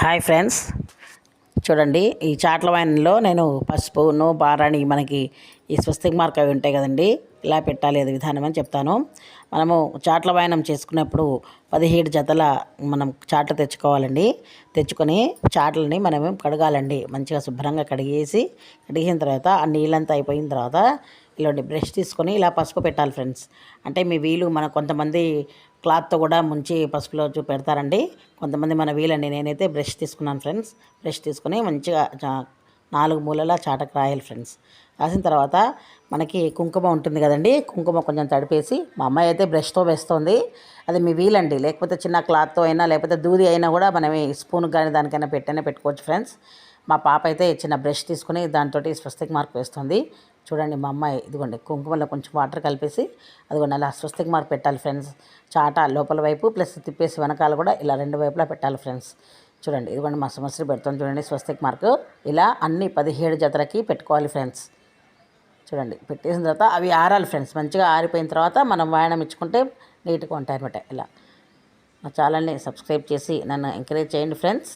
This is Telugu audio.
హాయ్ ఫ్రెండ్స్, చూడండి ఈ చాట్ల వైన్లో నేను పసుపు బారాణి మనకి ఈ స్వస్తిక్ మార్క్ అవి ఉంటాయి కదండి, ఇలా పెట్టాలి అది విధానం అని చెప్తాను. మనము చాట్ల వాయనం చేసుకున్నప్పుడు 17 జతల మనం చాట్లు తెచ్చుకోవాలండి. తెచ్చుకొని చాట్లని మనము కడగాలండి. మంచిగా శుభ్రంగా కడిగిన తర్వాత ఆ నీళ్ళంతా అయిపోయిన తర్వాత ఇలాంటి బ్రష్ తీసుకొని ఇలా పసుపు పెట్టాలి ఫ్రెండ్స్. అంటే మీ వీలు మన కొంతమంది క్లాత్తో కూడా ముంచి పసుపులో పెడతారండి, కొంతమంది మన వీలండి. నేనైతే బ్రష్ తీసుకున్నాను ఫ్రెండ్స్. బ్రష్ తీసుకొని మంచిగా 4 మూలలా చాటకు రాయాలి ఫ్రెండ్స్. రాసిన తర్వాత మనకి కుంకుమ ఉంటుంది కదండి, కుంకుమ కొంచెం తడిపేసి, మా అమ్మాయి అయితే బ్రష్తో వేస్తుంది, అది మీ వీలండి. లేకపోతే చిన్న క్లాత్తో అయినా లేకపోతే దూది అయినా కూడా మనం స్పూన్కి కానీ దానికైనా పెట్టుకోవచ్చు ఫ్రెండ్స్. మా పాప అయితే చిన్న బ్రష్ తీసుకుని దాంతో స్వస్తిక్ మార్క్ వేస్తుంది. చూడండి మా అమ్మాయి ఇదిగోండి కుంకుమలో కొంచెం వాటర్ కలిపేసి అదిగోండి అలా స్వస్తిక్ మార్క్ పెట్టాలి ఫ్రెండ్స్. చాట లోపల వైపు ప్లస్ తిప్పేసి వెనకాల కూడా ఇలా 2 వైపులా పెట్టాలి ఫ్రెండ్స్. చూడండి ఇదిగోండి మా సమస్య పెడుతుంది చూడండి స్వస్తిక్ మార్క్. ఇలా అన్ని 17 జతలకి పెట్టుకోవాలి ఫ్రెండ్స్. చూడండి పెట్టేసిన తర్వాత అవి ఆరాలి ఫ్రెండ్స్. మంచిగా ఆరిపోయిన తర్వాత మనం వాయనం ఇచ్చుకుంటే నీట్గా ఉంటాయి అన్నమాట. ఇలా నా ఛానల్ని సబ్స్క్రైబ్ చేసి నన్ను ఎంకరేజ్ చేయండి ఫ్రెండ్స్.